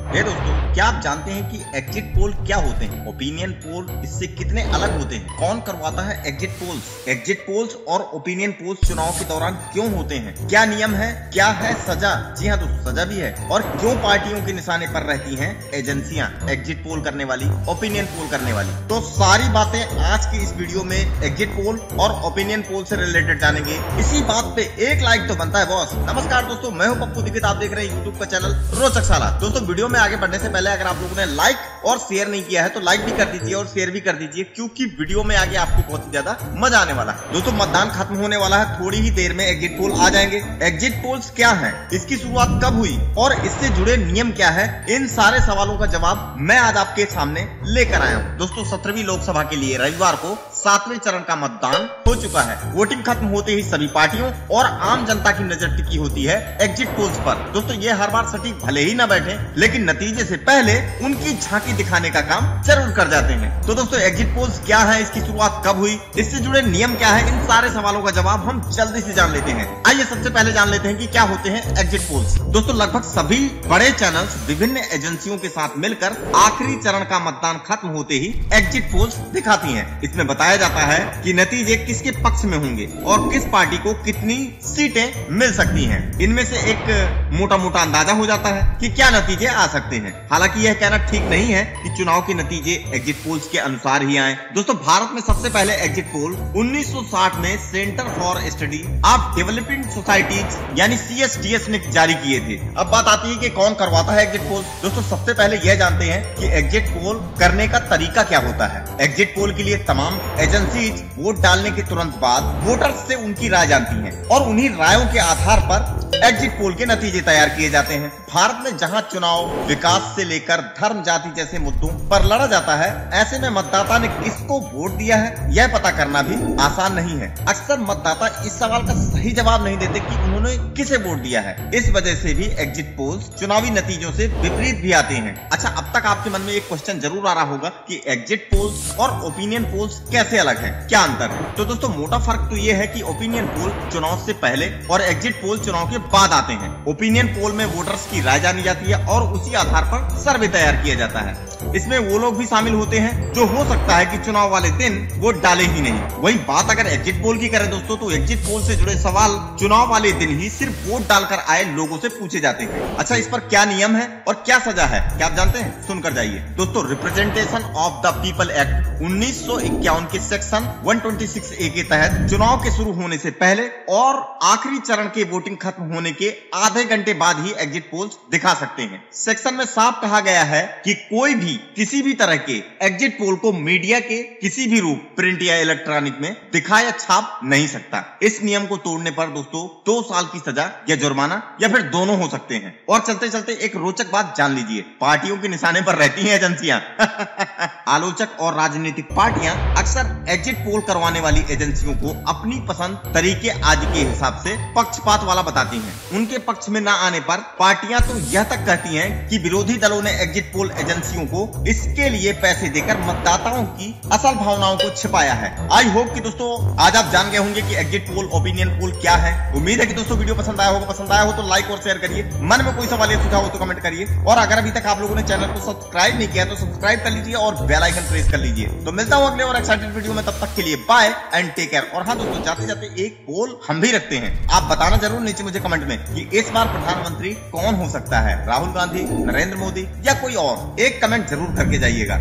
दोस्तों, क्या आप जानते हैं कि एग्जिट पोल क्या होते हैं? ओपिनियन पोल इससे कितने अलग होते हैं? कौन करवाता है एग्जिट पोल्स? एग्जिट पोल्स और ओपिनियन पोल्स चुनाव के दौरान क्यों होते हैं? क्या नियम है? क्या है सजा? जी हाँ दोस्तों, सजा भी है। और क्यों पार्टियों के निशाने पर रहती हैं एजेंसियां एग्जिट पोल करने वाली, ओपिनियन पोल करने वाली? तो सारी बातें आज की इस वीडियो में एग्जिट पोल और ओपिनियन पोल से रिलेटेड जानेंगे। इसी बात पे एक लाइक तो बनता है बॉस। नमस्कार दोस्तों, मैं हूं पप्पू दीक्षित, आप देख रहे हैं यूट्यूब का चैनल रोचक साला। दोस्तों, वीडियो में आगे बढ़ने से पहले अगर आप लोगों ने लाइक और शेयर नहीं किया है तो लाइक भी कर दीजिए और शेयर भी कर दीजिए, क्योंकि वीडियो में आगे आपको बहुत ही ज्यादा मजा आने वाला है। दोस्तों, मतदान खत्म होने वाला है, थोड़ी ही देर में एग्जिट पोल आ जाएंगे। एग्जिट पोल्स क्या है, इसकी शुरुआत कब हुई और इससे जुड़े नियम क्या है, इन सारे सवालों का जवाब मैं आज आपके सामने लेकर आया हूँ। दोस्तों, 17वीं लोकसभा के लिए रविवार को 7वें चरण का मतदान हो चुका है। वोटिंग खत्म होते ही सभी पार्टियों और आम जनता की नजर टिकी होती है एग्जिट पोल्स पर। दोस्तों, ये हर बार सटीक भले ही न बैठे, लेकिन नतीजे से पहले उनकी झांकी दिखाने का काम जरूर कर जाते हैं। तो दोस्तों, एग्जिट पोल्स क्या है, इसकी शुरुआत कब हुई, इससे जुड़े नियम क्या है, इन सारे सवालों का जवाब हम जल्दी से जान लेते हैं। आइए सबसे पहले जान लेते हैं कि क्या होते हैं एग्जिट पोल्स। दोस्तों, लगभग सभी बड़े चैनल्स विभिन्न एजेंसियों के साथ मिलकर आखिरी चरण का मतदान खत्म होते ही एग्जिट पोल्स दिखाती हैं। इसमें बताया जाता है कि नतीजे किसके पक्ष में होंगे और किस पार्टी को कितनी सीटें मिल सकती हैं। इनमें से एक मोटा मोटा अंदाजा हो जाता है कि क्या नतीजे आ सकते हैं। हालांकि यह कहना ठीक नहीं है कि चुनाव के नतीजे एग्जिट पोल्स के अनुसार ही आए। दोस्तों, भारत में सबसे पहले एग्जिट पोल 1960 में centre for study of developing societies यानी CSDS ने जारी किए थे। अब बात आती है कि कौन करवाता है एग्जिट पोल। दोस्तों, सबसे पहले यह जानते हैं कि एग्जिट पोल करने का तरीका क्या होता है। एग्जिट पोल के लिए तमाम एजेंसीज वोट डालने के तुरंत बाद वोटर्स से उनकी राय जानती हैं और उन्हीं रायों के आधार पर एग्जिट पोल के नतीजे तैयार किए जाते हैं। भारत में जहां चुनाव विकास से लेकर धर्म जाति जैसे मुद्दों पर लड़ा जाता है, ऐसे में मतदाता ने किसको वोट दिया है यह पता करना भी आसान नहीं है। अक्सर मतदाता इस सवाल का सही जवाब नहीं देते कि उन्होंने किसे वोट दिया है। इस वजह से भी एग्जिट पोल्स चुनावी नतीजों से विपरीत भी आते हैं। अच्छा, अब तक आपके मन में एक क्वेश्चन जरूर आ रहा होगा कि एग्जिट पोल्स और ओपिनियन पोल्स कैसे अलग है, क्या अंतर है? तो दोस्तों, मोटा फर्क तो ये है कि ओपिनियन पोल चुनाव से पहले और एग्जिट पोल चुनाव के बाद आते हैं। ओपिनियन पोल में वोटर्स की राय जानी जाती है और उसी आधार पर सर्वे तैयार किया जाता है। इसमें वो लोग भी शामिल होते हैं जो हो सकता है कि चुनाव वाले दिन वोट डाले ही नहीं। वही बात अगर एग्जिट पोल की करें दोस्तों, तो एग्जिट पोल से जुड़े सवाल चुनाव वाले दिन ही सिर्फ वोट डालकर आए लोगों से पूछे जाते हैं। अच्छा, इस पर क्या नियम है और क्या सजा है, क्या आप जानते हैं? सुनकर जाइए। दोस्तों, representation of the people act 1951 के सेक्शन 126A के तहत चुनाव के शुरू होने से पहले और आखिरी चरण के वोटिंग खत्म होने के आधे घंटे बाद ही एग्जिट पोल्स दिखा सकते हैं। सेक्शन में साफ कहा गया है कि कोई भी किसी भी तरह के एग्जिट पोल को मीडिया के किसी भी रूप, प्रिंट या इलेक्ट्रॉनिक में दिखा या छाप नहीं सकता। इस नियम को तोड़ने पर दोस्तों 2 साल की सजा या जुर्माना या फिर दोनों हो सकते हैं। और चलते चलते एक रोचक बात जान लीजिए, पार्टियों के निशाने पर रहती हैं एजेंसियां। आलोचक और राजनीतिक पार्टियां अक्सर एग्जिट पोल करवाने वाली एजेंसियों को अपनी पसंद तरीके आदि के हिसाब से पक्षपात वाला बताती हैं। उनके पक्ष में न आने पर पार्टियां तो यह तक कहती हैं कि विरोधी दलों ने एग्जिट पोल एजेंसियों को इसके लिए पैसे देकर मतदाताओं की असल भावनाओं को छिपाया है। आई होप कि दोस्तों आज आप जान गए होंगे कि एग्जिट पोल, ओपिनियन पोल क्या है। उम्मीद है कि दोस्तों वीडियो पसंद आया होगा। पसंद आया हो तो लाइक और शेयर करिए। मन में कोई सवाल या सुझाव हो तो कमेंट करिए। और अगर अभी तक आप लोगों ने चैनल को सब्सक्राइब नहीं किया तो सब्सक्राइब कर लीजिए और बेल आइकन प्रेस कर लीजिए। तो मिलता हूं अगले और एक्साइटेड वीडियो में, तब तक के लिए बाय एंड टेक केयर। और हाँ दोस्तों, जाते जाते एक पोल हम भी रखते हैं, आप बताना जरूर नीचे मुझे कमेंट में कि इस बार प्रधानमंत्री कौन हो सकता है, राहुल गांधी, नरेंद्र मोदी या कोई और। एक कमेंट जरूर करके जाइएगा।